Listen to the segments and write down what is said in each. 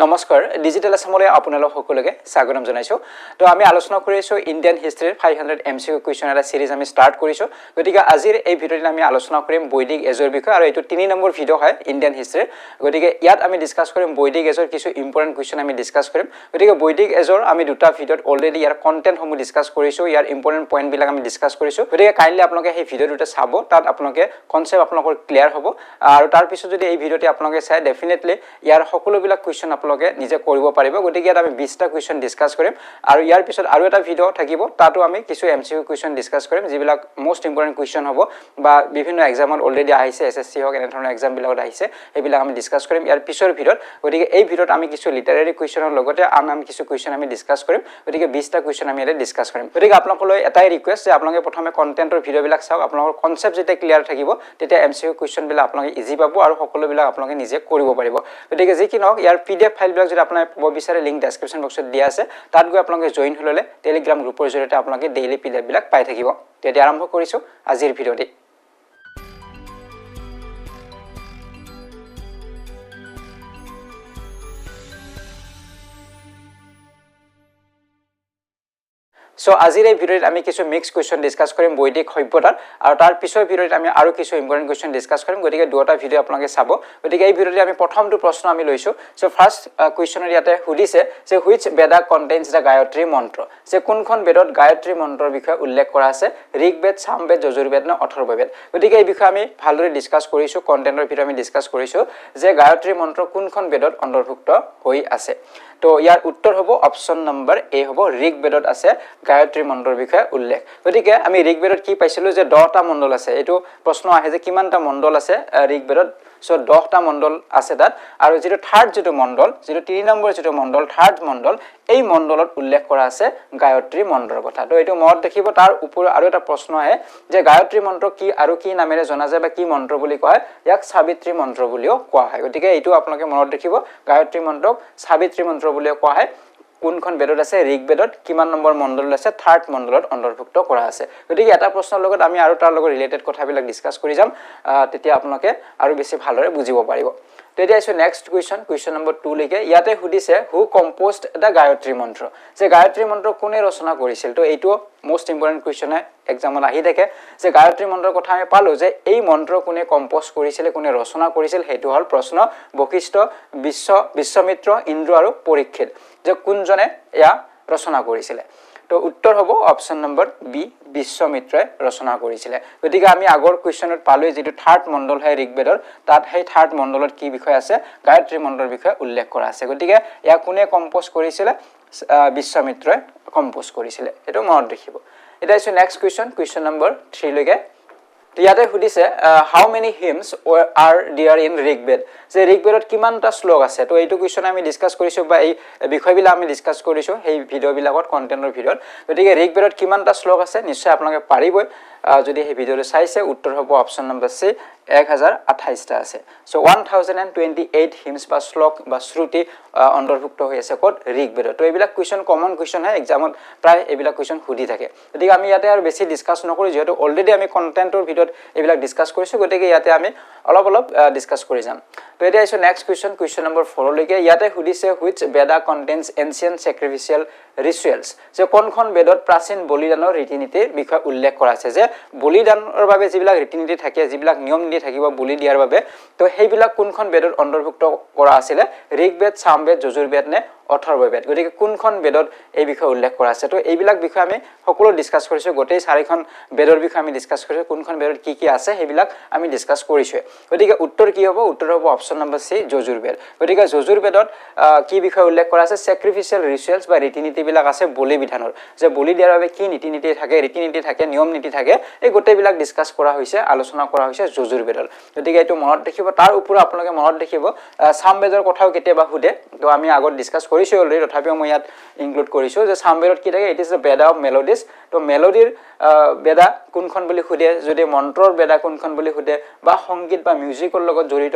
নমস্কাৰ ডিজিটেল আসামলৈ আপোনালোক সকলোকে স্বাগতম জনাইছো তো আমি আলোচনা কৰিছো ইন্ডিয়ান হিষ্ট্ৰীৰ 500 এমসিকিউ কুৱেশ্যন এটা সিৰিজ আমি স্টাৰ্ট কৰিছো গতিকে আজিৰ এই ভিডিঅ'ত আমি আলোচনা কৰিম বৈদিক এজৰ বিষয় আৰু এটো 3 নম্বৰ ভিডিঅ' হয় ইন্ডিয়ান হিষ্ট্ৰীৰ গতিকে ইয়াত আমি ডিসকাস কৰিম বৈদিক এজৰ কিছু ইম্পৰ্টেন্ট কুৱেশ্যন আমি ডিসকাস কৰিম গতিকে বৈদিক এজৰ আমি দুটা ভিডিঅ'ত অলৰেডি ইয়াৰ কন্টেন্ট সমূহ ডিসকাস কৰিছো ইয়াৰ ইম্পৰ্টেন্ট পইণ্ট বিলাক আমি ডিসকাস কৰিছো গতিকে কাইন্ডলি আপোনালোকে এই ভিডিঅ' দুটা চাব তাত আপোনালোকে কনসেপ্ট আপোনালোকৰ ক্লিয়াৰ হ'ব আৰু তাৰ পিছত যদি এই ভিডিঅ'টি আপোনালোকে চাই ডেফিনেটলি ইয়াৰ সকলো বিলাক কুৱেশ্যন আপোনালোকে নিজে কৰিব পাৰিব গতিকে আমি 20টা কুৱেশ্যন ডিসকাস কৰিম আৰু ইয়াৰ পিছত আৰু এটা ভিডিঅ' থাকিব তাতো আমি কিছু এমসিকিউ কুৱেশ্যন ডিসকাস কৰিম যিবিলাক মোস্ট ইম্পৰ্টেন্ট কুৱেশ্যন হ'ব বা বিভিন্ন এক্সামত অলৰেডি আহিছে এসএসসি হক এনে ধৰণৰ এক্সাম বিলাকত আহিছে এইবিলাক আমি ডিসকাস কৰিম ইয়াৰ পিছৰ ভিডিঅ'ত গতিকে এই ভিডিঅ'ত আমি কিছু লিটাৰেৰী কুৱেশ্যনৰ লগতে আমি কিছু কুৱেশ্যন আমি ডিসকাস কৰিম গতিকে 20টা কুৱেশ্যন আমি এটা ডিসকাস কৰিম গতিকে আপোনালোকলৈ এটাই ৰিকুৱেষ্ট যে আপোনালোকে প্ৰথমে কন্টেন্টৰ ভিডিঅ' বিলাক চাওক আপোনালোকৰ কনসেপ্ট যেতিয়া ক্লিয়াৰ থাকিব তেতিয়া এমসিকিউ কুৱেশ্যন বিলাক আপোনালোকে ইজি পাব আৰু সকলো বিলাক আপোনালোকে নিজে কৰিব পাৰিব গতিকে যি কি নহওক ইয়াৰ পিডিএফ ফাইল বিলাক যদি আপোনালোকে পাব বিচাৰে লিংক ডেসক্ৰিপচন বক্সত দিয়া আছে তাত গৈ আপোনালোকে জয়েন হ'লে টেলিগ্ৰাম গ্ৰুপৰ জৰিয়তে আপোনালোকে ডেইলি পিডিএফ বিলাক পাই থাকিব তেতিয়া আৰম্ভ কৰিছো আজিৰ ভিডিঅ'টি So আজিৰ এই ভিডিঅ'ত আমি কিছু মিক্স কুৱেশ্যন ডিসকাস কৰিম বৈদিক সভ্যতাৰ আৰু তাৰ পিছৰ ভিডিঅ'ত আমি আৰু কিছু ইম্পৰ্টেন্ট কুৱেশ্যন ডিসকাস কৰিম গতিকে দুটা ভিডিঅ' আপোনালোকে চাব গতিকে এই ভিডিঅ'তে আমি প্ৰথমটো প্ৰশ্ন আমি লৈছো সো ফাৰ্স্ট কুৱেশ্যনৰ ইয়াতে সুধিছে যে হুইচ বেদা কন্টেইনস দা গায়ত্ৰী মন্ত্ৰ যে কোনখন বেদত গায়ত্ৰী মন্ত্ৰৰ বিষয়ে উল্লেখ কৰা আছে ঋগবেদ সামবেদ যজুৰ্বেদ নে অথৰ্ববেদ গতিকে এই বিষয়ে আমি ভালদৰে ডিসকাস কৰিছো কন্টেন্টৰ ভিডিঅ' আমি ডিসকাস কৰিছো যে গায়ত্ৰী মন্ত্ৰ কোনখন বেদত অন্তৰ্ভুক্ত হৈ আছে তো ইয়াৰ উত্তৰ হ'ব অপচন নম্বৰ এ হ'ব ঋগবেদত আছে গায়ত্ৰী মন্ত্ৰৰ বিষয়ে উল্লেখ গতিকে আমি ঋগবেদত কি পাইছিলো যে 10টা মণ্ডল আছে এটো প্ৰশ্ন আহে যে কিমানটা মণ্ডল আছে ঋগবেদত সো 10টা মণ্ডল আছে তাত আৰু যেটো থাৰ্ড যেটো মণ্ডল যেটো 3 নম্বৰ যেটো মণ্ডল থাৰ্ড মণ্ডল এই মণ্ডলত উল্লেখ কৰা আছে গায়ত্ৰী মন্ত্ৰৰ কথা তো এটো মনত দেখিব তাৰ ওপৰ আৰু এটা প্ৰশ্ন আহে যে গায়ত্ৰী মন্ত্ৰ কি আৰু কি নামেৰে জনা যায় বা কি মন্ত্ৰ বুলি কয় ইয়াক সাবিত্ৰী মন্ত্ৰ বুলিও কোৱা হয় গতিকে এটো আপোনালোকে মনত দেখিব গায়ত্ৰী মন্ত্ৰক সাবিত্ৰী মন্ত্ৰ বুলিও কোৱা হয় কোনখন বেদত আছে ঋগবেদত কিমান নম্বৰ মণ্ডল আছে থাৰ্ড মণ্ডলত অন্তৰ্ভুক্ত কৰা আছে গতিকে এটা প্ৰশ্নৰ লগত আমি আৰু তাৰ লগত ৰিলেটেড কথাবিলাক ডিসকাস কৰি যাম তেতিয়া আপোনালোকে আৰু বেছি ভালৰে বুজিব পাৰিব তেতিয়া আছে নেক্সট কুৱেশ্যন নম্বৰ 2 লৈকে ইয়াতে সুধিছে হু কম্পোজড দা গায়ত্ৰী মন্ত্ৰ যে গায়ত্ৰী মন্ত্ৰ কোনে ৰচনা কৰিছিল তো এইটো মোস্ট ইম্পৰ্টেন্ট কুৱেশ্যন হয় এক্সামত আহি থাকে যে গায়ত্ৰী মন্ত্ৰৰ কথা আমি পালো যে এই মন্ত্ৰ কোনে কম্পোজ কৰিছিল কোনে ৰচনা কৰিছিল হেতু হল প্ৰশ্ন বশিষ্ঠ বিশ্বমিত্ৰ ইন্দ্ৰ আৰু পৰীক্ষিত যে কোনজনে ইয়া ৰচনা কৰিছিল তো উত্তৰ হ'ব অপচন নম্বৰ বি বিশ্বমিত্ৰই ৰচনা কৰিছিল গতিকে আমি আগৰ কুৱেশ্যনত পালো যেটো থাৰ্ড মণ্ডল হয় ঋগবেদৰ তাত সেই থাৰ্ড মণ্ডলত কি বিষয় আছে গায়ত্ৰী মন্ত্ৰৰ বিষয়ে উল্লেখ কৰা আছে গতিকে ইয়া কোনে কম্পোজ কৰিছিল বিশ্বমিত্ৰই কম্পোজ কৰিছিল এটো মনত ৰাখিব এটা আছে নেক্সট কুৱেশ্যন নম্বৰ 3 লৈকে ইয়াতে সুধিছে how many hymns are there in Rigveda যে ঋগবেদত কিমানটা শ্লোক আছে তো এইটো কুৱেশ্যন আমি ডিসকাস কৰিছো বা এই বিষয়বিলাক আমি ডিসকাস কৰিছো সেই ভিডিঅ' বিলাকত কন্টেন্টৰ ভিডিঅ'ত গতিকে ঋগবেদত কিমানটা শ্লোক আছে নিশ্চয় আপোনালোকে পাৰিবই যদি এই ভিডিঅ'টো চাইছে উত্তৰ হ'ব অপচন নম্বৰ সি 1028টা আছে সো 1028 হিমস বা শ্লোক বা শ্ৰুতি অন্তৰ্ভুক্ত হৈ আছে ক'ত ঋগবেদত তো এইবিলাক কুৱেশ্যন কমন কুৱেশ্যন হয় এক্সামত প্ৰায় এইবিলাক কুৱেশ্যন সুধি থাকে গতিকে আমি ইয়াতে আৰু বেছি ডিসকাস নকৰো যেহেতু অলৰেডি আমি কন্টেন্টৰ ভিডিঅ'ত এইবিলাক ডিসকাস কৰিছো গতিকে ইয়াতে আমি অলপ ডিসকাস কৰি যাম তো এতিয়া আছে নেক্সট কুৱেশ্যন নম্বৰ 4 লৈকে ইয়াতে সুধিছে which Vedha contains ancient স্যাক্ৰিফিচিয়েল rituals যে কোনখন বেদত প্ৰাচীন বলিদানৰ ৰীতি-নীতিৰ বিষয়ে উল্লেখ কৰা আছে যে বলিদানৰ বাবে যিবিলাক ৰীতি-নীতি থাকে যিবিলাক নিয়ম নীতি থাকিব বলি দিয়াৰ বাবে তো সেইবিলাক কোনখন বেদত অন্তৰ্ভুক্ত কৰা আছিল ঋগবেদ সামবেদ যজুৰ্বেদ নে অথৰ্ববেদ গতিকে কোনখন বেদত এই বিষয়ে উল্লেখ কৰা আছে তো এইবিলাক বিষয় আমি সকলো ডিসকাস কৰিছো গোটেই চাৰিখন বেদৰ বিষয়ে আমি ডিসকাস কৰিছো কোনখন বেদত কি আছে সেইবিলাক আমি ডিসকাস কৰিছো গতিকে উত্তৰ কি হ'ব উত্তৰ হ'ব অপচন নম্বৰ সি যজুৰ্বেদ গতিকে যজুৰ্বেদত কি বিষয় উল্লেখ কৰা আছে স্যাক্ৰিফিচিয়েল ৰিচুৱেলছ বা ৰীতি-নীতি বিলাক আছে বলি বিধানৰ যে বলি দিয়াৰ বাবে কি নীতি-নীতি থাকে ৰীতি-নীতি থাকে নিয়ম নীতি থাকে এই গোটেইবিলাক ডিসকাস কৰা হৈছে আলোচনা কৰা হৈছে যজুৰ্বেদত গতিকে এইটো মনত ৰাখিব তাৰ ওপৰত আপোনালোকে মনত ৰাখিব সামবেদৰ কথাও কেতিয়াবা সুধে তো আমি আগত ডিসকাস কৰিছো অলৰেডি তথাপিও মই ইয়াত ইনক্লুড কৰিছো যে সামবেদত কি থাকে it is the Vedha of melodies তো মেলোডিৰ বেদা কোনখন বুলি সুধে যদি মন্ত্ৰৰ বেদা কোনখন বুলি সুধে বা সংগীত বা মিউজিকৰ লগত জড়িত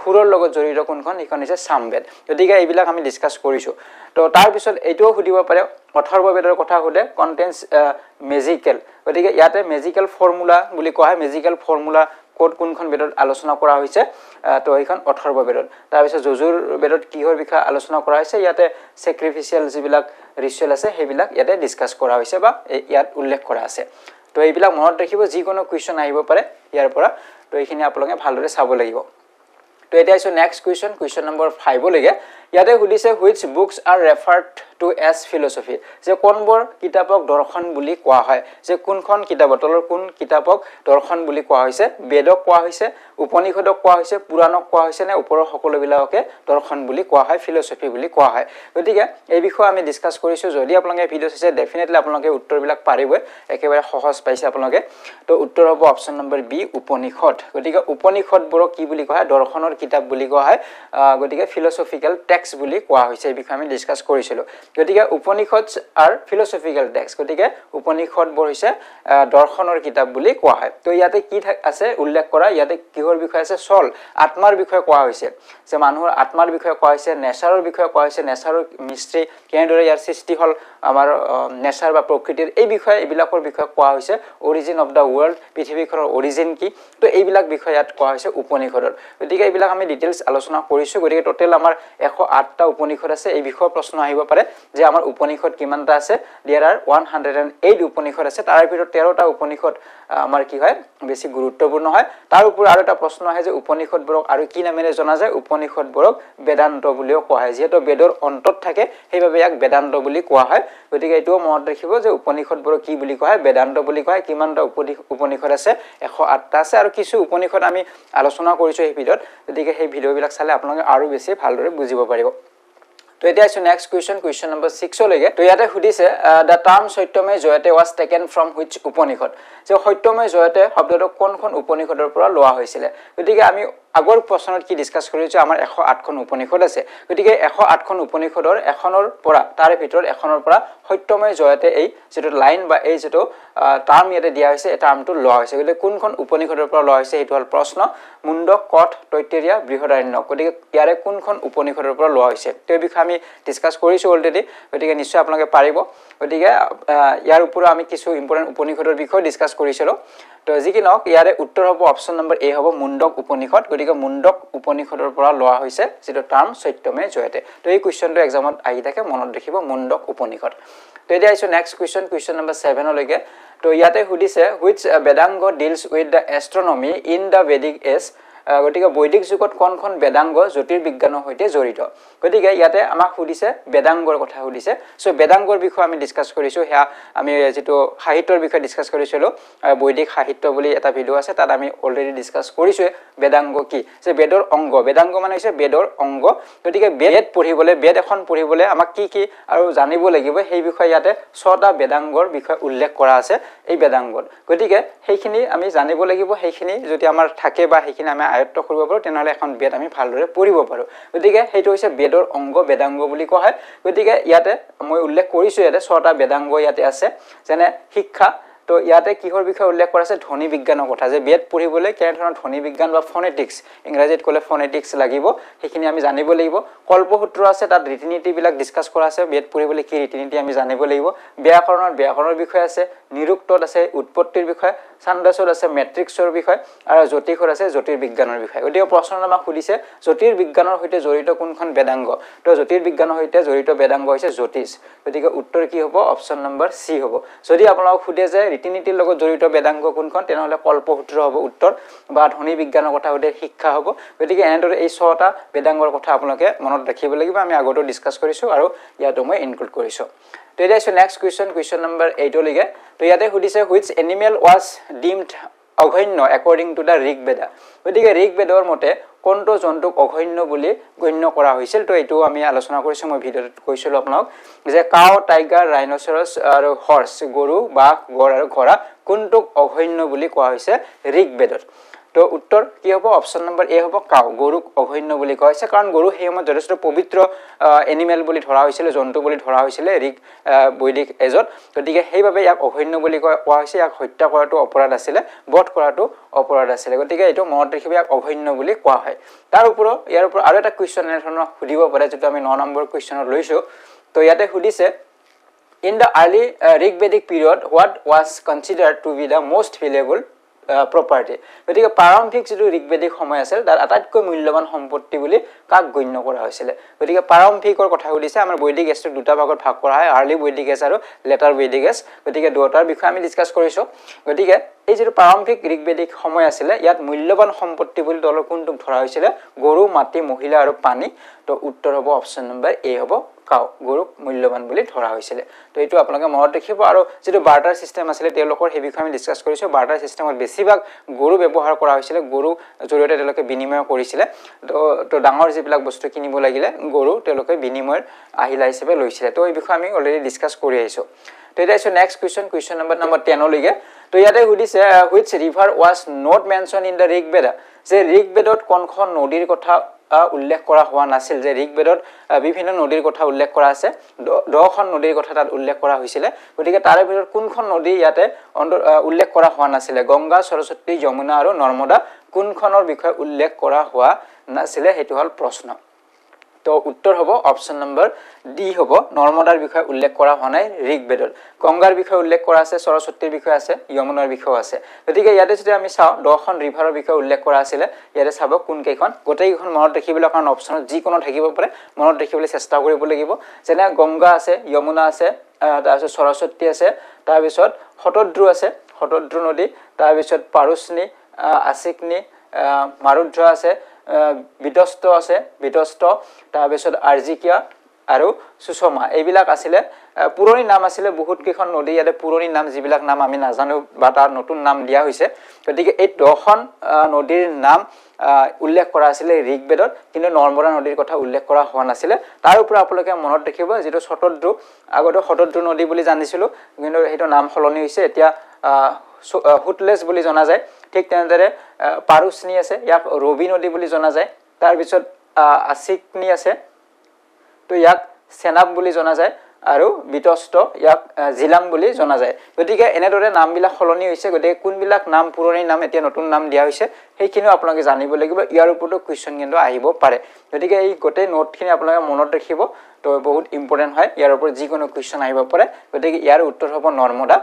সুৰৰ লগত জড়িত কোনখন ইখন হৈছে সামবেদ গতিকে এইবিলাক আমি ডিসকাস কৰিছো তো তাৰ পিছত এইটোও সুধিব পাৰে অথৰ্ববেদৰ কথা সুধে কন্টেইনস মেজিকেল গতিকে ইয়াতে মেজিকেল ফৰ্মুলা বুলি কোৱা হয় মেজিকেল ফৰ্মুলা ক'ত কোনখন বেদত আলোচনা কৰা হৈছে তো এইখন অথৰ্ব বেদত তাৰপিছত যজুৰ বেদত কিহৰ বিষয়ে আলোচনা কৰা হৈছে ইয়াতে স্যাক্ৰিফিচিয়েল যিবিলাক ৰিচুৱেল আছে সেইবিলাক ইয়াতে ডিসকাস কৰা হৈছে বা ইয়াত উল্লেখ কৰা আছে তো এইবিলাক মনত ৰাখিব যিকোনো কোৱেশ্চন আহিব পাৰে ইয়াৰ পৰা তো এইখিনি আপোনালোকে ভালদৰে চাব লাগিব তো এটা আছে নেক্সট কোৱেশ্চন নম্বৰ 5 লৈকে ইয়াতে সুধিছে which books are referred to as philosophy যে কোনবোৰ কিতাপক দৰ্শন বুলি কোৱা হয় যে কোনখন কিতাপৰ কোন কিতাপক দৰ্শন বুলি কোৱা হৈছে বেদক কোৱা হৈছে উপনিষদক কোৱা হৈছে পুৰাণক কোৱা হৈছে নে ওপৰৰ সকলো বিলাকে দৰ্শন বুলি কোৱা হয় ফিলসফি বুলি কোৱা হয় গতিকে এই বিষয়ে আমি ডিসকাস কৰিছো যদি আপোনালোকে ভিডিও চাইছে ডেফিনেটলি আপোনালোকে উত্তৰবিলাক পাৰিবই একেবাৰে সহজ পাইছে আপোনালোকে তো উত্তৰ হ'ব অপচন নম্বৰ বি উপনিষদ গতিকে উপনিষদবোৰক কি বুলি কোৱা হয় দৰ্শনৰ কিতাপ বুলি কোৱা হয় গতিকে ফিলসফিক্যাল টেক্সট বুলি কোৱা হৈছে এই বিষয়ে আমি ডিসকাস কৰিছিলো গতিকে উপনিষদ আৰ ফিলসফিক্যাল টেক্সট গতিকে উপনিষদবোৰ হৈছে দৰ্শনৰ কিতাপ বুলি কোৱা হয় তো ইয়াতে কি আছে উল্লেখ কৰা ইয়াতে কিহৰ বিষয় আছে সল আত্মাৰ বিষয়ে কোৱা হৈছে যে মানুহৰ আত্মাৰ বিষয়ে কোৱা হৈছে নেচাৰৰ বিষয়ে কোৱা হৈছে নেচাৰৰ মিস্ট্ৰি কেনেদৰে ইয়াৰ সৃষ্টি হল আমাৰ নেচাৰ বা প্ৰকৃতিৰ এই বিষয়ে এইবিলাকৰ বিষয়ে কোৱা হৈছে অৰিজিন অফ দা ওয়াৰ্ল্ড পৃথিৱীখনৰ অৰিজিন কি তো এইবিলাক বিষয় ইয়াত কোৱা হৈছে উপনিষদৰ গতিকে এইবিলাক আমি ডিটেইলছ আলোচনা কৰিছো গতিকে টোটাল আমাৰ 108টা উপনিষদ আছে এই বিষয়ে প্ৰশ্ন আহিব পাৰে যে আমাৰ উপনিষদ কিমানটা আছে দেয়াৰ আৰ 108 উপনিষদ আছে তাৰ ভিতৰত 13টা উপনিষদ আমাৰ কি হয় বেছি গুৰুত্বপূৰ্ণ হয় তাৰ উপৰ আৰু এটা প্ৰশ্ন আহে যে উপনিষদবোৰক আৰু কি নামেৰে জনা যায় উপনিষদবোৰক বেদান্ত বুলিও কোৱা হয় যেহেতু বেদৰ অন্তত থাকে সেইভাবে ইয়াক বেদান্ত বুলি কোৱা হয় গতিকে এটো মনত ৰাখিব যে উপনিষদবোৰক কি বুলি কোৱা হয় বেদান্ত বুলি কোৱা হয় কিমানটা উপনিষদ আছে 108টা আছে আৰু কিছু উপনিষদ আমি আলোচনা কৰিছো এই ভিডিওত গতিকে সেই ভিডিওবিলাক চালে আপোনালোকে আৰু বেছি ভালদৰে বুজিব পাৰিব তো এটা আছে নেক্সট কোৱেশ্চন নম্বৰ 6 লৈকে তো ইয়াতে সুধিছে the term Satyameva Jayate was taken from which Upanishad যে সত্যময় জয়তে শব্দটো কোনখন উপনিষদৰ পৰা লোৱা হৈছিল গতিকে আমি আগৰ প্ৰশ্নত কি ডিসকাস কৰিছো আমাৰ 108খন উপনিষদ আছে গতিকে 108খন উপনিষদৰ এখনৰ পৰা তাৰ ভিতৰত এখনৰ পৰা সত্যময় জয়তে এই যেটো লাইন বা এই যেটো টাৰ্ম ইয়াতে দিয়া হৈছে এই টাৰ্মটো লোৱা হৈছে গতিকে কোনখন উপনিষদৰ পৰা লোৱা হৈছে এইটো হল প্ৰশ্ন মুণ্ডক কঠ তৈত্তৰীয়া বৃহদাৰণ্যক গতিকে ইয়াৰে কোনখন উপনিষদৰ পৰা লোৱা হৈছে তো এই বিষয়ে আমি ডিসকাস কৰিছো অলৰেডি গতিকে নিশ্চয় আপোনালোকে পাৰিব গতিকে ইয়াৰ ওপৰত আমি কিছু ইম্পৰ্টেন্ট উপনিষদৰ বিষয়ে ডিসকাস কৰিছিলো তো যিকি নক ইয়াৰে উত্তৰ হ'ব অপচন নম্বৰ এ হ'ব মুণ্ডক উপনিষদ গতিকে মুণ্ডক উপনিষদৰ পৰা লোৱা হৈছে যেটো টাৰ্ম সত্যময় জয়তে তো এই কোৱেশ্চনটো এক্সামত আহি থাকে মনত ৰাখিব মুণ্ডক উপনিষদ তো এতিয়া আইছো নেক্সট কোৱেশ্চন নম্বৰ 7 লৈকে তো ইয়াতে সুধিছে which Vedang deals with the astronomy in the Vedic age গতিকে বৈদিক যুগত কোনখন বেদাংগ জ্যোতিৰ্বিজ্ঞানৰ সৈতে জড়িত গতিকে ইয়াতে আমাক সুধিছে বেদাংগৰ কথা সুধিছে সো বেদাংগৰ বিষয়ে আমি ডিসকাস কৰিছো হেয়া আমি যেটো সাহিত্যৰ বিষয়ে ডিসকাস কৰিছিলো বৈদিক সাহিত্য বুলি এটা ভিডিও আছে তাত আমি অলৰেডি ডিসকাস কৰিছো বেদাংগ কি যে বেদৰ অংগ বেদাংগ মানে হৈছে বেদৰ অংগ গতিকে বেদ পঢ়িবলৈ বেদ এখন পঢ়িবলৈ আমাক কি কি আৰু জানিব লাগিব সেই বিষয়ে ইয়াতে 6টা বেদাংগৰ বিষয়ে উল্লেখ কৰা আছে এই বেদাংগত গতিকে সেইখিনি আমি জানিব লাগিব সেইখিনি যদি আমাৰ থাকে বা সেইখিনি আমি আয়ত্ত কৰিব পাৰো তেনেহলে এখন বেদ আমি ভালদৰে পঢ়িব পাৰো গতিকে হেতু হৈছে বেদৰ অংগ বেদাংগ বুলি কোৱা হয় গতিকে ইয়াতে মই উল্লেখ কৰিছো ইয়াতে 6টা বেদাংগ ইয়াতে আছে যেনে শিক্ষা তো ইয়াতে কিহৰ বিষয়ে উল্লেখ কৰা আছে ধ্বনি বিজ্ঞানৰ কথা যে বেদ পঢ়িবলৈ কেনে ধৰণৰ ধ্বনি বিজ্ঞান বা ফনেটিক্স ইংৰাজীত ক'লে ফনেটিক্স লাগিব সেইখিনি আমি জানিব লাগিব কল্পসূত্ৰ আছে তাত ৰীতিনীতি বিলাক ডিসকাস কৰা আছে বেদ পঢ়িবলৈ কি ৰীতিনীতি আমি জানিব লাগিব ব্যাকৰণৰ বিষয় আছে নিৰুক্তত আছে উৎপত্তিৰ বিষয় ছান্দছত আছে মেট্ৰিক্সৰ বিষয় আৰু জ্যোতিষৰ আছে জ্যোতিৰ্বিজ্ঞানৰ বিষয় গতিকে প্ৰশ্নত আমাক সুধিছে জ্যোতিৰ্বিজ্ঞানৰ সৈতে জড়িত কোনখন বেদাংগ তো জ্যোতিৰ্বিজ্ঞানৰ সৈতে জড়িত বেদাংগ হৈছে জ্যোতিষ গতিকে উত্তৰ কি হ'ব অপচন নম্বৰ সি হ'ব যদি আপোনাক সুধে যে ৰীতিনীতিৰ লগত জড়িত বেদাংগ কোনখন তেনেহলে কল্পসূত্ৰ হ'ব উত্তৰ বা ধ্বনি বিজ্ঞানৰ কথা সুধে শিক্ষা হ'ব গতিকে এনেদৰে এই 6টা বেদাংগৰ কথা আপোনালোকে মনত ৰাখিব লাগিব আমি আগতো ডিসকাস কৰিছো আৰু ইয়াতো মই ইনক্লুড কৰিছো তো এটা আছে নেক্সট কোৱেশ্চন নম্বৰ 8 লৈকে তো ইয়াতে সুধিছে which animal was deemed অঘন্য according to the Rig Veda গতিকে ঋগ বেদৰ মতে কোনটো জন্তুক অঘন্য বুলি গণ্য কৰা হৈছিল তো এটো আমি আলোচনা কৰিছো মই ভিডিওত কৈছিলো আপোনাক যে কাউ টাইগাৰ ৰাইনোসেৰাছ আৰু হৰ্স গৰু বাঘ গড় আৰু ঘোঁৰা কোনটোক অঘন্য বুলি কোৱা হৈছে ঋগ বেদত তো উত্তৰ কি হ'ব অপচন নম্বৰ এ হ'ব কাউ গৰুক অঘন্য বুলি কোৱা হৈছে কাৰণ গৰু হেয়ম যথেষ্ট পবিত্ৰ এনিমেল বুলি ধৰা হৈছিল জন্তু বুলি ধৰা হৈছিল ঋগ বৈদিক এজত গতিকে সেইভাবে ইয়াক অঘন্য বুলি কোৱা হৈছে ইয়াক হত্যা কৰাটো অপৰাধ আছিল বধ কৰাটো অপৰাধ আছিল গতিকে এটো মনত ৰাখিব ইয়াক অঘন্য বুলি কোৱা হয় তাৰ ওপৰত ইয়াৰ ওপৰত আৰু এটা কোৱেশ্চন এধৰণৰ সুধিব পাৰে যেটো আমি 9 নম্বৰ কোৱেশ্চনত লৈছো তো ইয়াতে সুধিছে in the early Rig Vedic period what was considered to be the most valuable property গতিকে প্ৰাৰম্ভিক যিটো ঋগবেদিক সময় আছিল তাৰ আটাইতকৈ মূল্যৱান সম্পত্তি বুলি কাক গণ্য কৰা হৈছিল গতিকে প্ৰাৰম্ভিকৰ কথা সুধিছে আমাৰ বৈদিক এজটো দুটা ভাগত ভাগ কৰা হয় আৰ্লি বৈদিক এজ আৰু লেটাৰ বৈদিক এজ গতিকে দুটাৰ বিষয়ে আমি ডিসকাস কৰিছো গতিকে এই যিটো প্ৰাৰম্ভিক ঋগবেদিক সময় আছিল ইয়াত মূল্যৱান সম্পত্তি বুলি দলৰ কোনটোক ধৰা হৈছিল গৰু মাটি মহিলা আৰু পানী তো উত্তৰ হ'ব অপচন নম্বৰ এ হ'ব কাউ গৰুক মূল্যৱান বুলি ধৰা হৈছিল তো এইটো আপোনালোকে মনত ৰাখিব আৰু যেটো বাৰ্টাৰ সিস্টেম আছিল তেওঁলোকৰ সেই বিষয়ে আমি ডিসকাস কৰিছো বাৰ্টাৰ সিস্টেমত বেছিভাগ গৰু ব্যৱহাৰ কৰা হৈছিল গৰু জৰিয়তে তেওঁলোকে বিনিময় কৰিছিল তো ডাঙৰ যিবিলাক বস্তু কিনিব লাগিলে গৰু তেওঁলোকে বিনিময়ৰ আহিলা হিচাপে লৈছিল তো এই বিষয়ে আমি অলৰেডি ডিসকাস কৰি আহিছো তো এটা আছে নেক্সট কোৱেশ্চন নম্বৰ 10 লৈকে তো ইয়াতে সুধিছে which river was not mentioned in the Rigveda যে ঋগবেদত কোনখন নদীৰ কথা উল্লেখ কৰা হোৱা নাছিল যে ঋগবেদত বিভিন্ন নদীৰ কথা উল্লেখ কৰা আছে 10খন নদীৰ কথা তাত উল্লেখ কৰা হৈছিল গতিকে তাৰে ভিতৰত কোনখন নদী ইয়াতে উল্লেখ কৰা হোৱা নাছিল গংগা সৰস্বতী যমুনা আৰু নৰ্মদা কোনখনৰ বিষয়ে উল্লেখ কৰা হোৱা নাছিল হেতু হল প্ৰশ্ন তো উত্তৰ হ'ব অপচন নম্বৰ ডি হ'ব নৰ্মদাৰ বিষয়ে উল্লেখ কৰা হোৱা নাই ঋগবেদত গংগাৰ বিষয়ে উল্লেখ কৰা আছে সৰস্বতীৰ বিষয়ে আছে যমুনাৰ বিষয়ে আছে গতিকে ইয়াতে যদি আমি চাও 10খন ৰিভাৰৰ বিষয়ে উল্লেখ কৰা আছিল ইয়াতে চাব কোন কেইখন গোটেইখন মনত ৰাখিবলৈ কাৰণ অপচনত যি কোনো থাকিব পাৰে মনত ৰাখিবলৈ চেষ্টা কৰিব লাগিব যেনে গংগা আছে যমুনা আছে তাৰপিছত সৰস্বতী আছে তাৰপিছত শতদ্ৰু আছে শতদ্ৰু নদী তাৰপিছত পাৰুষ্ণী আশিকনী মাৰুদ্ৰ আছে বিদস্ত আছে বিদস্ত তাৰপিছত আৰ্জিকিয়া আৰু সুষমা এইবিলাক আছিল পুৰণি নাম আছিল বহুত কেইখন নদী ইয়াতে পুৰণি নাম যিবিলাক নাম আমি নাজানো বা তাৰ নতুন নাম দিয়া হৈছে গতিকে এই 10খন নদীৰ নাম উল্লেখ কৰা আছিল ঋগবেদত কিন্তু নৰ্মদা নদীৰ কথা উল্লেখ কৰা হোৱা নাছিল তাৰ ওপৰত আপোনালোকে মনত ৰাখিব যেটো শতদ্ৰু আগতে শতদ্ৰু নদী বুলি জানিছিলো কিন্তু হেটো নাম সলনি হৈছে এতিয়া হুটলেছ বুলি জনা যায় ঠিক তেনেদৰে পাৰুষ্ণী আছে ইয়াক ৰবি নদী বুলি জনা যায় তাৰ পিছত আশিকনী আছে তো ইয়াক সেনাব বুলি জনা যায় আৰু বিতস্ত ইয়াক জিলাম বুলি জনা যায় গতিকে এনেদৰে নামবিলাক সলনি হৈছে গতিকে কোনবিলাক নাম পুৰণি নাম এতিয়া নতুন নাম দিয়া হৈছে সেইখিনিও আপোনালোকে জানিব লাগিব ইয়াৰ ওপৰতো কোৱেশ্চন কিন্তু আহিব পাৰে গতিকে এই গোটেই নোটখিনি আপোনালোকে মনত ৰাখিব তো বহুত ইম্পৰ্টেন্ট হয় ইয়াৰ ওপৰত যি কোনো কোৱেশ্চন আহিব পাৰে গতিকে ইয়াৰ উত্তৰ হ'ব নৰ্মদা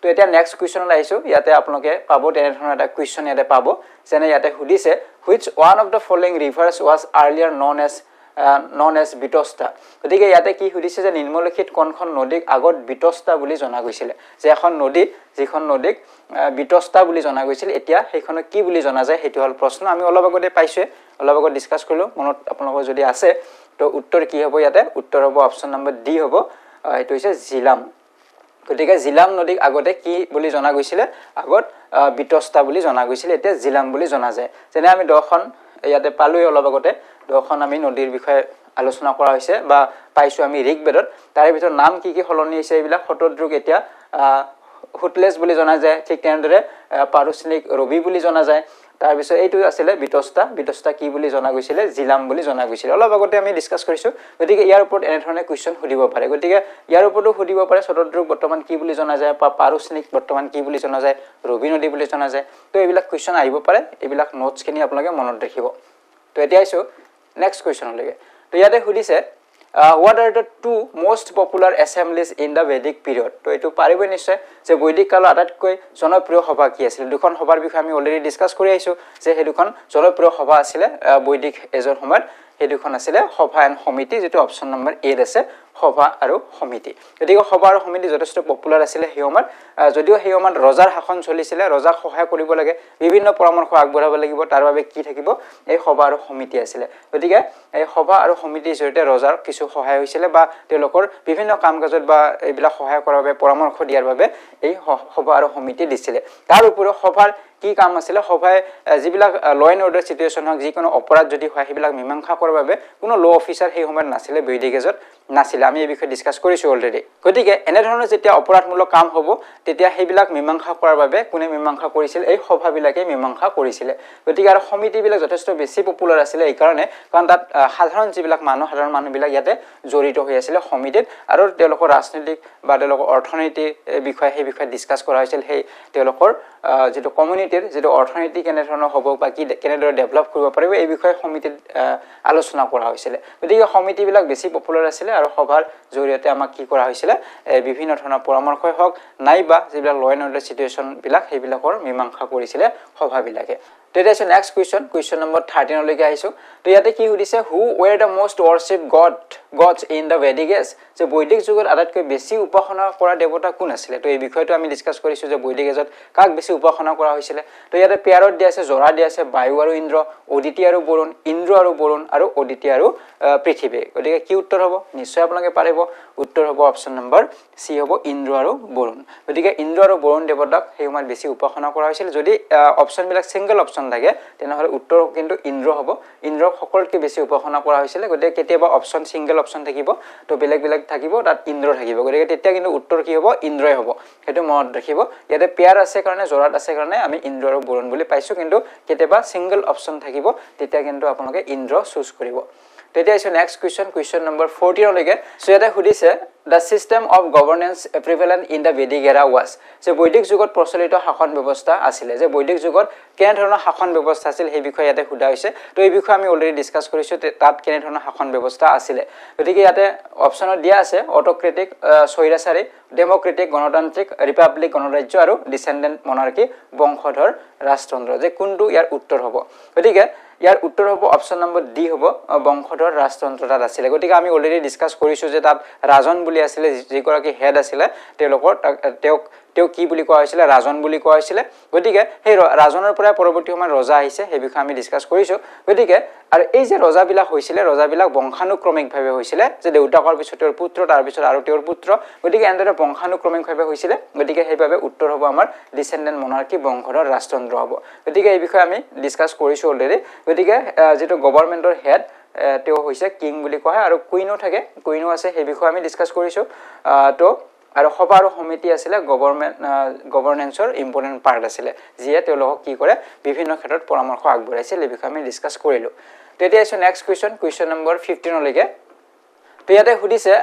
তো এটা নেক্সট কোৱেশ্চনত আইছো ইয়াতে আপোনালোকে পাব তেনে ধৰণৰ এটা কোৱেশ্চন ইয়াতে পাব যেনে ইয়াতে সুধিছে which one of the following rivers was earlier known as বিতস্তা গতিকে ইয়াতে কি সুধিছে যে নিম্নলিখিত কোনখন নদীক আগত বিতস্তা বুলি জনা গৈছিল যে এখন নদী যিখন নদীক বিতস্তা বুলি জনা গৈছিল এতিয়া সেইখনক কি বুলি জনা যায় হেতু হল প্ৰশ্ন আমি অলপ আগতে পাইছো অলপ আগত ডিসকাস কৰিলো মনত আপোনালোকৰ যদি আছে তো উত্তৰ কি হ'ব ইয়াতে উত্তৰ হ'ব অপচন নম্বৰ ডি হ'ব এটো হৈছে জিলাম গতিকে জিলাম নদীক আগতে কি বুলি জনা গৈছিল আগত বিতস্তা বুলি জনা গৈছিল এতিয়া জিলাম বুলি জনা যায় যেনে আমি 10খন ইয়াতে পালোই অলপ আগতে 10খন আমি নদীৰ বিষয়ে আলোচনা কৰা হৈছে বা পাইছো আমি ঋগবেদত তাৰে ভিতৰত নাম কি কি সলনি হৈছে এইবিলাক শতদ্ৰুক এতিয়া হুটলেছ বুলি জনা যায় ঠিক তেনেদৰে পাৰুষ্ণিক ৰবি বুলি জনা যায় তাৰ পিছত এইটো আছিল বিতস্তা কি বুলি জনা গৈছিল জিলাম বুলি জনা গৈছিল অলপ আগতে আমি ডিসকাস কৰিছো গতিকে ইয়াৰ ওপৰত এনে ধৰণে কোৱেশ্চন সুধিব পাৰে গতিকে ইয়াৰ ওপৰতো সুধিব পাৰে শতদ্ৰুক বৰ্তমান কি বুলি জনা যায় পাৰুষ্ণিক বৰ্তমান কি বুলি জনা যায় ৰবি নদী বুলি জনা যায় তো এইবিলাক কোৱেশ্চন আহিব পাৰে এইবিলাক নোটছ খিনি আপোনালোকে মনত ৰাখিব তো এতিয়া আইছো নেক্সট কোৱেশ্চনলৈকে তো ইয়াতে সুধিছে what are the two most popular assemblies in the Vedic period তো এটো পাৰিব নিশ্চয় যে বৈদিক কালৰ আটাইতকৈ জনপ্ৰিয় সভা কি আছিল দুখন সভাৰ বিষয়ে আমি অলৰেডি ডিসকাস কৰি আইছো যে সেই দুখন জনপ্ৰিয় সভা আছিল বৈদিক এজৰ সময়ত সেই দুখন আছিল সভা এণ্ড সমিতি যেটো অপচন নম্বৰ এ আছে সভা আৰু সমিতি গতিকে সভা আৰু সমিতি যথেষ্ট পপুলাৰ আছিল সেই সময়ত যদিও সেই সময়ত ৰজাৰ শাসন চলিছিল ৰজাক সহায় কৰিব লাগে বিভিন্ন পৰামৰ্শ আগবঢ়াব লাগিব তাৰ বাবে কি থাকিব এই সভা আৰু সমিতি আছিল গতিকে এই সভা আৰু সমিতিৰ জৰিয়তে ৰজাৰ কিছু সহায় হৈছিল বা তেওঁলোকৰ বিভিন্ন কামকাজত বা এইবিলাক সহায় কৰাৰ বাবে পৰামৰ্শ দিয়াৰ বাবে এই সভা আৰু সমিতি দিছিল তাৰ উপৰিও সভাৰ কি কাম আছিল সভায় যিবিলাক ল এণ্ড অৰ্ডাৰ সিচুৱেচন হক যি কোনো অপৰাধ যদি হয় সেইবিলাক মীমাংসা কৰাৰ বাবে কোনো ল অফিচাৰ সেই সময়ত নাছিল বৈদিক এজত নাছিল আমি এই বিষয়ে ডিসকাস কৰিছো অলৰেডি গতিকে এনে ধৰণৰ যেতিয়া অপৰাধমূলক কাম হ'ব তেতিয়া সেইবিলাক মীমাংসা কৰাৰ বাবে কোনে মীমাংসা কৰিছিল এই সভাবিলাকে মীমাংসা কৰিছিল গতিকে আৰু সমিতিবিলাক যথেষ্ট বেছি পপুলাৰ আছিল এই কাৰণে কাৰণ তাত সাধাৰণ যিবিলাক সাধাৰণ মানুহবিলাক ইয়াতে জড়িত হৈ আছিল সমিতিত আৰু তেওঁলোকৰ ৰাজনৈতিক বা তেওঁলোকৰ অৰ্থনৈতিক বিষয় সেই বিষয়ে ডিসকাস কৰা হৈছিল সেই তেওঁলোকৰ যেটো কমিউনিটিৰ যেটো অৰ্থনীতি কেনেধৰণৰ হ'ব বা কি কেনেদৰে ডেভেলপ কৰিব পাৰিব এই বিষয়ে সমিতিত আলোচনা কৰা হৈছিল গতিকে সমিতিবিলাক বেছি পপুলাৰ আছিল আৰু সভাৰ জৰিয়তে আমাক কি কৰা হৈছিল বিভিন্ন ধৰণৰ পৰামৰ্শই হওক নাইবা যিবিলাক ল এণ্ড অৰ্ডাৰ সিচুৱেশ্যন বিলাক সেইবিলাকৰ মীমাংসা কৰিছিল সভাবিলাকে Today is next question number 13 লৈকে আহিছো তো ইয়াতে কি সুধিছে who were the most worship gods in the Vedic age যে বৈদিক যুগত আটাইতকৈ বেছি উপাসনা কৰা দেৱতা কোন আছিল তো এই বিষয়টো আমি ডিসকাস কৰিছো যে বৈদিক এজত কাক বেছি উপাসনা কৰা হৈছিল তো ইয়াতে পেয়াৰত দিয়া আছে জৰা দিয়া আছে বায়ু আৰু ইন্দ্ৰ অদিতি আৰু বৰুণ ইন্দ্ৰ আৰু বৰুণ আৰু অদিতি আৰু পৃথিৱী গতিকে কি উত্তৰ হ'ব নিশ্চয় আপোনালোকে পাৰিব উত্তৰ হ'ব অপচন নম্বৰ সি হ'ব ইন্দ্ৰ আৰু বৰুণ গতিকে ইন্দ্ৰ আৰু বৰুণ দেৱতাক সেই সময়ত বেছি উপাসনা কৰা হৈছিল যদি অপচন বিলাক সিঙ্গেল অপচন থাকে তেনেহলে উত্তৰ কিন্তু ইন্দ্ৰ হ'ব ইন্দ্ৰক সকলোতকৈ বেছি উপাসনা কৰা হৈছিল গতিকে কেতিয়াবা অপচন সিঙ্গেল অপচন থাকিব তো বেলেগ বেলেগ থাকিব তাত ইন্দ্ৰ থাকিব গতিকে তেতিয়া কিন্তু উত্তৰ কি হ'ব ইন্দ্ৰই হ'ব হেতু মনত ৰাখিব ইয়াতে পেয়াৰ আছে কাৰণে জৰাত আছে কাৰণে আমি ইন্দ্ৰ আৰু বৰুণ বুলি পাইছো কিন্তু কেতিয়াবা সিঙ্গেল অপচন থাকিব তেতিয়া কিন্তু আপোনালোকে ইন্দ্ৰ চুজ কৰিব তেতিয়া আছে নেক্সট question number 14 লৈকে সো ইয়াতে সুধিছে the system of governance prevalent in the Vedic era was যে বৈদিক যুগত প্ৰচলিত শাসন ব্যৱস্থা আছিল যে বৈদিক যুগত কেনে ধৰণৰ শাসন ব্যৱস্থা আছিল সেই বিষয়ে ইয়াতে সুধা হৈছে তো এই বিষয়ে আমি অলৰেডি ডিসকাস কৰিছো তাত কেনে ধৰণৰ শাসন ব্যৱস্থা আছিল গতিকে ইয়াতে অপচনত দিয়া আছে অটোক্ৰেটিক স্বৈৰাচাৰী ডেমোক্ৰেটিক গণতান্ত্ৰিক ৰিপাব্লিক গণৰাজ্য আৰু ডিসেন্ডেন্ট মনাৰ্কি বংশধৰ ৰাজতন্ত্ৰ যে কোনটো ইয়াৰ উত্তৰ হ'ব গতিকে ইয়াৰ উত্তৰ হ'ব অপচন নম্বৰ ডি হ'ব বংশধৰ ৰাজতন্ত্ৰ তাত আছিল গতিকে আমি অলৰেডি ডিসকাস কৰিছো যে তাত ৰাজন বুলি আছিল যিগৰাকী হেড আছিল তেওঁলোকৰ তেওঁ কি বুলি কোৱা হৈছিল ৰাজন বুলি কোৱা হৈছিল গতিকে সেই ৰাজনৰ পৰা পৰৱৰ্তী সময়ত ৰজা আহিছে সেই বিষয়ে আমি ডিসকাস কৰিছো গতিকে আৰু এই যে ৰজাবিলাক হৈছিল ৰজাবিলাক বংশানুক্ৰমিকভাৱে হৈছিল যে দেউতাকৰ পিছত তেওঁৰ পুত্ৰ তাৰ পিছত আৰু তেওঁৰ পুত্ৰ গতিকে এনেদৰে বংশানুক্ৰমিকভাৱে হৈছিল গতিকে সেইভাৱে উত্তৰ হ'ব আমাৰ ডিসেন্ডেন্ট মনাৰ্কি বংশধৰ ৰাজতন্ত্ৰ হ'ব গতিকে এই বিষয়ে আমি ডিসকাস কৰিছো অলৰেডি গতিকে যেটো গভৰ্ণমেন্টৰ হেড তেওঁ হৈছে কিং বুলি কোৱা হয় আৰু কুইনো থাকে কুইনো আছে সেই বিষয়ে আমি ডিসকাস কৰিছো তো আৰু সভা আৰু সমিতি আছিল গভৰ্নেন্সৰ ইম্পৰ্টেন্ট পাৰ্ট আছিল যিয়ে তেওঁলোকক কি কৰে বিভিন্ন ক্ষেত্ৰত পৰামৰ্শ আগবঢ়াইছিল এই বিষয়ে আমি ডিসকাস কৰিলো তেতিয়া আছে নেক্সট question number 15 লৈকে তো ইয়াতে সুধিছে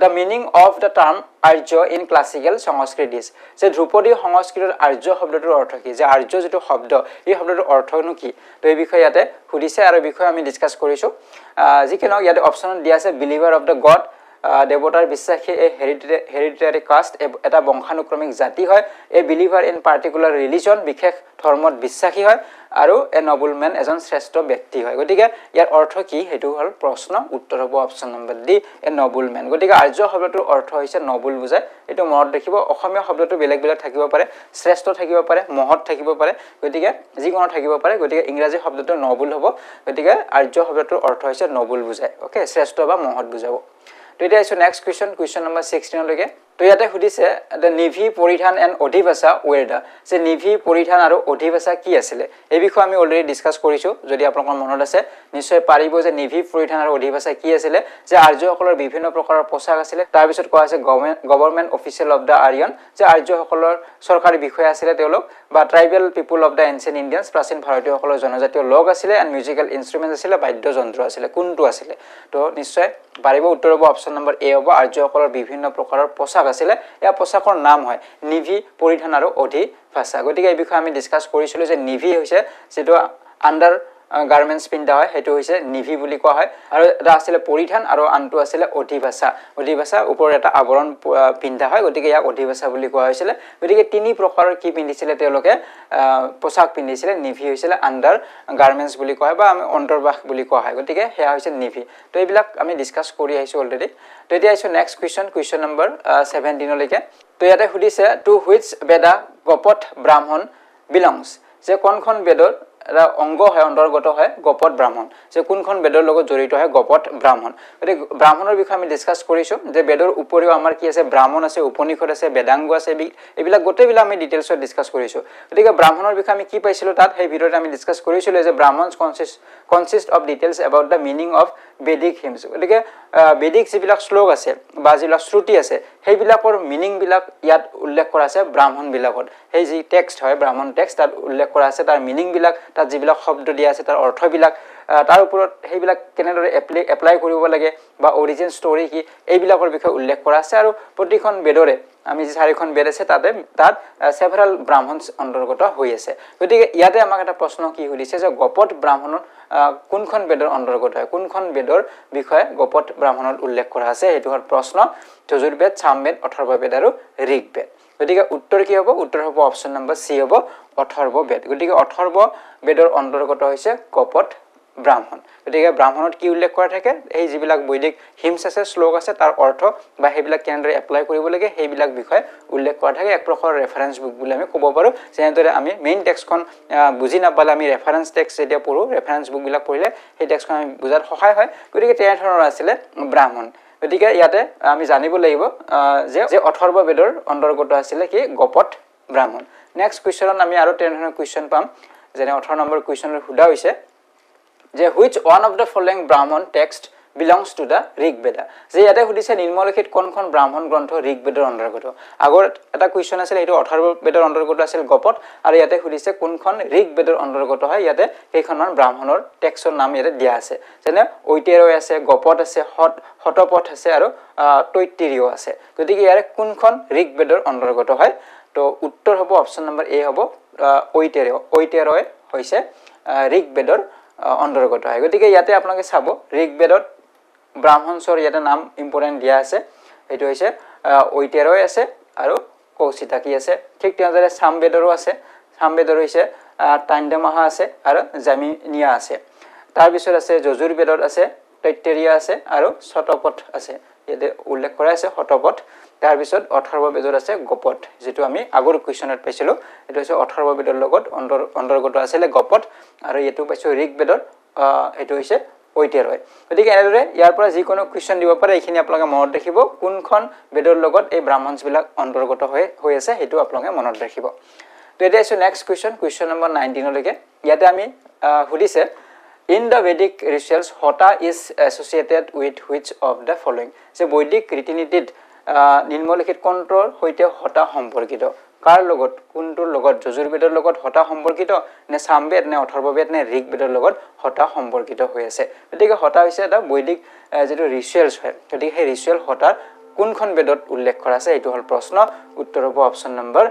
the meaning of the term Arya in classical Sanskrit is যে ধ্ৰুপদী সংস্কৃতৰ আৰ্য শব্দটোৰ অৰ্থ কি যে আৰ্য যেটো শব্দ এই শব্দটোৰ অৰ্থনো কি তো এই বিষয়ে ইয়াতে সুধিছে আৰু বিষয়ে আমি ডিসকাস কৰিছো যিকিনো ইয়াতে অপচনত দিয়া আছে বিলিভাৰ অফ দ্য গড দেৱতাৰ বিশ্বাসী এ হেৰিডিটাৰী কাষ্ট এটা বংশানুক্ৰমিক জাতি হয় এ বিলিভাৰ ইন পাৰ্টিকুলাৰ ৰিলিজন বিশেষ ধৰ্মত বিশ্বাসী হয় আৰু এ নবল ম্যান এজন শ্ৰেষ্ঠ ব্যক্তি হয় গতিকে ইয়াৰ অৰ্থ কি হেতু হল প্ৰশ্ন উত্তৰ হ'ব option number D a noble man গতিকে আৰ্য শব্দটোৰ অৰ্থ হৈছে নবল বুজায় এটো মনত ৰাখিব অসমীয়া শব্দটো বেলেগ বেলেগ থাকিব পাৰে শ্ৰেষ্ঠ থাকিব পাৰে মহৎ থাকিব পাৰে গতিকে যিকোনো থাকিব পাৰে গতিকে ইংৰাজী শব্দটো নবল হ'ব গতিকে আৰ্য শব্দটোৰ অৰ্থ হৈছে নবল বুজায় ওকে শ্ৰেষ্ঠ বা মহৎ বুজাব তো এটা আছে নেক্সট question number 16 লৈকে তো ইয়াতে সুধিছে the নিভি পৰিধান এণ্ড অধিভাষা ওয়েৰডা যে নিভি পৰিধান আৰু অধিভাষা কি আছিল এই বিষয়ে আমি অলৰেডি ডিসকাস কৰিছো যদি আপোনালোকৰ মনত আছে নিশ্চয় পাৰিব যে নিভি পৰিধান আৰু অধিভাষা কি আছিল যে আৰ্যসকলৰ বিভিন্ন প্ৰকাৰৰ পোছাক আছিল তাৰ পিছত কোৱা আছে government official of the Aryan যে আৰ্যসকলৰ চৰকাৰী বিষয়া আছিল তেওঁলোক বা tribal people of the ancient Indians প্ৰাচীন ভাৰতীয়সকলৰ জনজাতীয় লোক আছিল এণ্ড মিউজিকেল ইনস্ট্ৰুমেন্ট আছিল বাদ্যযন্ত্ৰ আছিল কোনটো আছিল তো নিশ্চয় পাৰিব উত্তৰ হ'ব অপচন নম্বৰ এ হ'ব আৰ্যসকলৰ বিভিন্ন প্ৰকাৰৰ পোছাক আছিল ইয়া পোছাকৰ নাম হয় নিভি পৰিধান আৰু অধিভাষা গতিকে এই বিষয়ে আমি ডিসকাস কৰিছিলো যে নিভি হৈছে যেটো আন্ডাৰ গাৰ্মেন্টস পিন্ধা হয় হেতু হৈছে নিভি বুলি কোৱা হয় আৰু এটা আছিল পৰিধান আৰু আনটো আছিল অধিভাষা ওপৰত এটা আৱৰণ পিন্ধা হয় গতিকে ইয়াক অধিভাষা বুলি কোৱা হৈছিল গতিকে তিনি প্ৰকাৰৰ কি পিন্ধিছিল তেওঁলোকে পোছাক পিন্ধিছিল নিভি হৈছিল আন্ডাৰ গাৰ্মেন্টস বুলি কোৱা হয় বা আমি অন্তৰ্বাস বুলি কোৱা হয় গতিকে হেয়া হৈছে নিভি তো এইবিলাক আমি ডিসকাস কৰি আহিছো অলৰেডি তো এতিয়া আহিছো নেক্সট question number 17 লৈকে তো ইয়াতে সুধিছে টু হুইচ বেদা গপত ব্ৰাহ্মণ বিলংস যে কোনখন বেদৰ এটা অংগ হয় অন্তৰ্গত হয় গপত ব্ৰাহ্মণ যে কোনখন বেদৰ লগত জড়িত হয় গপত ব্ৰাহ্মণ গতিকে ব্ৰাহ্মণৰ বিষয়ে আমি ডিসকাস কৰিছো যে বেদৰ উপৰিও আমাৰ কি আছে ব্ৰাহ্মণ আছে উপনিষদ আছে বেদাংগ আছে এইবিলাক গোটেইবিলাক আমি ডিটেইলছত ডিসকাস কৰিছো গতিকে ব্ৰাহ্মণৰ বিষয়ে আমি কি পাইছিলো তাত সেই ভিডিঅ'ত আমি ডিসকাস কৰিছিলো যে Brahmanas consist of details about the meaning of Vedic hymns গতিকে বেদিক যিবিলাক শ্লোক আছে বা যিবিলাক শ্ৰুতি আছে সেইবিলাকৰ মিনিং বিলাক ইয়াত উল্লেখ কৰা আছে ব্ৰাহ্মণ বিলাকত সেই যি টেক্সট হয় ব্ৰাহ্মণ টেক্সট তাত উল্লেখ কৰা আছে তাৰ মিনিং বিলাক তাত যিবিলাক শব্দ দিয়া আছে তাৰ অৰ্থবিলাক তাৰ ওপৰত সেইবিলাক কেনেদৰে এপ্লাই কৰিব লাগে বা অৰিজিন ষ্টৰী কি এইবিলাকৰ বিষয়ে উল্লেখ কৰা আছে আৰু প্ৰতিখন বেদৰে আমি যে চাৰিখন বেদ আছে তাত সেভাৰাল ব্ৰাহ্মণস অন্তৰ্গত হৈ আছে গতিকে ইয়াতে আমাক এটা প্ৰশ্ন কি সুধিছে যে গপত ব্ৰাহ্মণৰ কোনখন বেদৰ অন্তৰ্গত হয় কোনখন বেদৰ বিষয়ে গপত ব্ৰাহ্মণত উল্লেখ কৰা আছে এটো হল প্ৰশ্ন যজুৰ্বেদ সামবেদ অথৰ্ববেদ আৰু ঋগবেদ গতিকে উত্তৰ কি হ'ব উত্তৰ হ'ব অপচন নম্বৰ সি হ'ব অথৰ্ববেদ গতিকে অথৰ্ববেদৰ অন্তৰ্গত হৈছে গপত ব্ৰাহ্মণ গতিকে ব্ৰাহ্মণত কি উল্লেখ কৰা থাকে এই যিবিলাক বৈদিক হিমস আছে শ্লোক আছে তাৰ অৰ্থ বা হেবিলাক কেনেদৰে এপ্লাই কৰিব লাগে হেবিলাক বিষয় উল্লেখ কৰা থাকে এক প্ৰকাৰ ৰেফাৰেন্স বুক বুলি আমি ক'ব পাৰো যেনেদৰে আমি মেইন টেক্সটখন বুজি নাপালে আমি ৰেফাৰেন্স টেক্সট যেতিয়া পঢ়ো ৰেফাৰেন্স বুক বিলাক পঢ়িলে সেই টেক্সটখন আমি বুজাত সহায় হয় গতিকে তেনে ধৰণৰ আছিল ব্ৰাহ্মণ গতিকে ইয়াতে আমি জানিব লাগিব যে অথৰ্ববেদৰ অন্তৰ্গত আছিল কি গপত ব্ৰাহ্মণ নেক্সট কোৱেশ্চনত আমি আৰু তেনে ধৰণৰ কোৱেশ্চন পাম যেনে 18 নম্বৰ কোৱেশ্চনত সোধা হৈছে যে which one of the following Brahman text belongs to the Rig Veda যে ইয়াতে সুধিছে নিম্নলিখিত কোনখন ব্ৰাহ্মণ গ্ৰন্থ ঋগ বেদৰ অন্তৰ্গত আগৰ এটা কোৱেশ্চন আছিল এটো অথৰ্ববেদৰ অন্তৰ্গত আছিল গপত আৰু ইয়াতে সুধিছে কোনখন ঋগ বেদৰ অন্তৰ্গত হয় ইয়াতে সেইখনৰ ব্ৰাহ্মণৰ টেক্সটৰ নাম ইয়াতে দিয়া আছে যেনে ঐতেৰয় আছে গপত আছে হতপথ আছে আৰু তৈত্তিৰীয় আছে গতিকে ইয়াৰে কোনখন ঋগ বেদৰ অন্তৰ্গত হয় তো উত্তৰ হ'ব অপচন নম্বৰ এ হ'ব ঐতেৰয় হৈছে ঋগ বেদৰ অন্তৰ্গত হয় গতিকে ইয়াতে আপোনালোকে চাব ঋগবেদত ব্ৰাহ্মণৰ ইয়াতে নাম ইম্পৰ্টেন্ট দিয়া আছে এটো হৈছে ঐতেৰয় আছে আৰু কৌশিতাকি আছে ঠিক তেনেদৰে সামবেদৰো আছে সামবেদৰ হৈছে তাণ্ডমহা আছে আৰু জামিনিয়া আছে তাৰ পিছত আছে যজুৰ্বেদত আছে তৈত্তিৰীয় আছে আৰু শতপথ আছে ইয়াতে উল্লেখ কৰা আছে শতপথ তাৰ পিছত অথৰ্ববেদৰ আছে গপত যেটো আমি আগৰ কোৱেশ্চনত পাইছিলো এটো হৈছে অথৰ্ববেদৰ লগত অন্তৰ্গত আছিল গপত আৰু এটো পাইছো ঋগবেদৰ এটো হৈছে ঐতেৰয় গতিকে এনেদৰে ইয়াৰ পৰা যি কোনো কোৱেশ্চন দিব পাৰে এইখিনি আপোনালোকে মনত ৰাখিব কোনখন বেদৰ লগত এই ব্ৰাহ্মণস বিলাক অন্তৰ্গত হৈ আছে হেতু আপোনালোকে মনত ৰাখিব তো এটা আছে নেক্সট কোৱেশ্চন নম্বৰ 19 লৈকে ইয়াতে আমি সুধিছে In the Vedic rituals, hota is associated with which of the following? যে বৈদিক ৰীতি-নীতিত নিম্নলিখিত কোনটোৰ হৈতে হতা সম্পৰ্কিত কাৰ লগত কোনটোৰ লগত যজুৰ্বেদৰ লগত হতা সম্পৰ্কিত নে সামবেদ নে অথৰ্ববেদ নে ঋগবেদৰ লগত হতা সম্পৰ্কিত হৈ আছে গতিকে হতা হৈছে এটা বৈদিক যেটো ৰিচুৱেলছ হয় গতিকে সেই ৰিচুৱেল হতাৰ কোনখন বেদত উল্লেখ কৰা আছে এটো হল প্ৰশ্ন উত্তৰ হ'ব অপচন নম্বৰ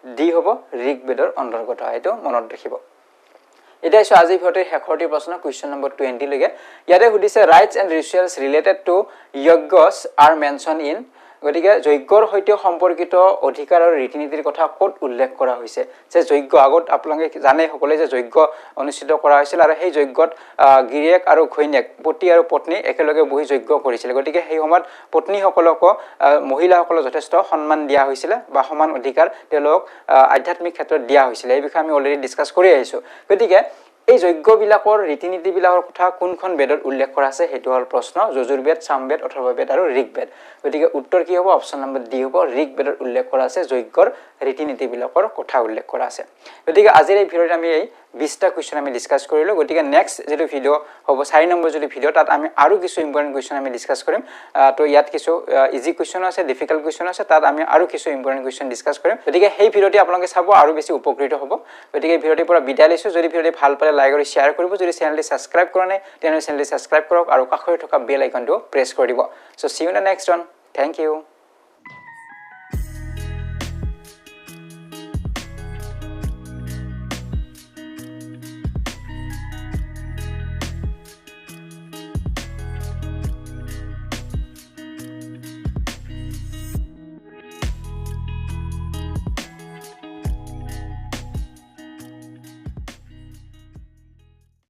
ডি হ'ব ঋগবেদৰ অন্তৰ্গত এটো মনত ৰাখিব এটা আছে আজি ভিডিওৰ শেষৰটি প্ৰশ্ন কোৱেশ্চন নম্বৰ 20 লৈকে ইয়াতে সুধিছে rites and rituals related to yajnas are mention in গতিকে যজ্ঞৰ সৈতে সম্পৰ্কিত অধিকাৰ আৰু ৰীতি-নীতিৰ কথা ক'ত উল্লেখ কৰা হৈছে যে যজ্ঞ আগত আপোনালোকে জানে সকলে যে যজ্ঞ অনুষ্ঠিত কৰা হৈছিল আৰু সেই যজ্ঞত গিৰিয়েক আৰু ঘৈণীয়েক পতি আৰু পত্নী একেলগে বহি যজ্ঞ কৰিছিল গতিকে সেই সময়ত পত্নীসকলক মহিলাসকলক যথেষ্ট সন্মান দিয়া হৈছিল বা সমান অধিকাৰ তেওঁলোক আধ্যাত্মিক ক্ষেত্ৰত দিয়া হৈছিল এই বিষয়ে আমি অলৰেডি ডিসকাস কৰি আহিছো গতিকে এই যজ্ঞবিলাকৰ ৰীতি-নীতি বিলাকৰ কথা কোনখন বেদত উল্লেখ কৰা আছে হেতু হল প্ৰশ্ন যজুৰ্বেদ সামবেদ অথৰ্ববেদ আৰু ঋগবেদ গতিকে উত্তৰ কি হ'ব অপচন নম্বৰ ডি হ'ব ঋগবেদত উল্লেখ কৰা আছে যজ্ঞৰ ৰীতি-নীতি বিলাকৰ কথা উল্লেখ কৰা আছে গতিকে আজিৰ এই ভিডিওত আমি এই 20টা কোৱেশ্চন আমি ডিসকাস কৰিলো গতিকে নেক্সট যেটো ভিডিও হ'ব 4 নম্বৰ যেটো ভিডিও তাত আমি আৰু কিছু ইম্পৰ্টেন্ট কোৱেশ্চন আমি ডিসকাস কৰিম তো ইয়াত কিছু ইজি কোৱেশ্চন আছে ডিফিকাল্ট কোৱেশ্চন আছে তাত আমি আৰু কিছু ইম্পৰ্টেন্ট কোৱেশ্চন ডিসকাস কৰিম গতিকে সেই ভিডিওটি আপোনালোকে চাব আৰু বেছি উপকৃত হ'ব গতিকে ভিডিওটিৰ পৰা বিদায় লৈছো যদি ভিডিওটি ভাল পালে লাইক আৰু শেয়াৰ কৰিব যদি চেনেলটি সাবস্ক্ৰাইব কৰা নাই তেনে চেনেলটি সাবস্ক্ৰাইব কৰক আৰু কাষতে থকা বেল আইকনটো প্ৰেছ কৰি দিব so see you in the next one thank U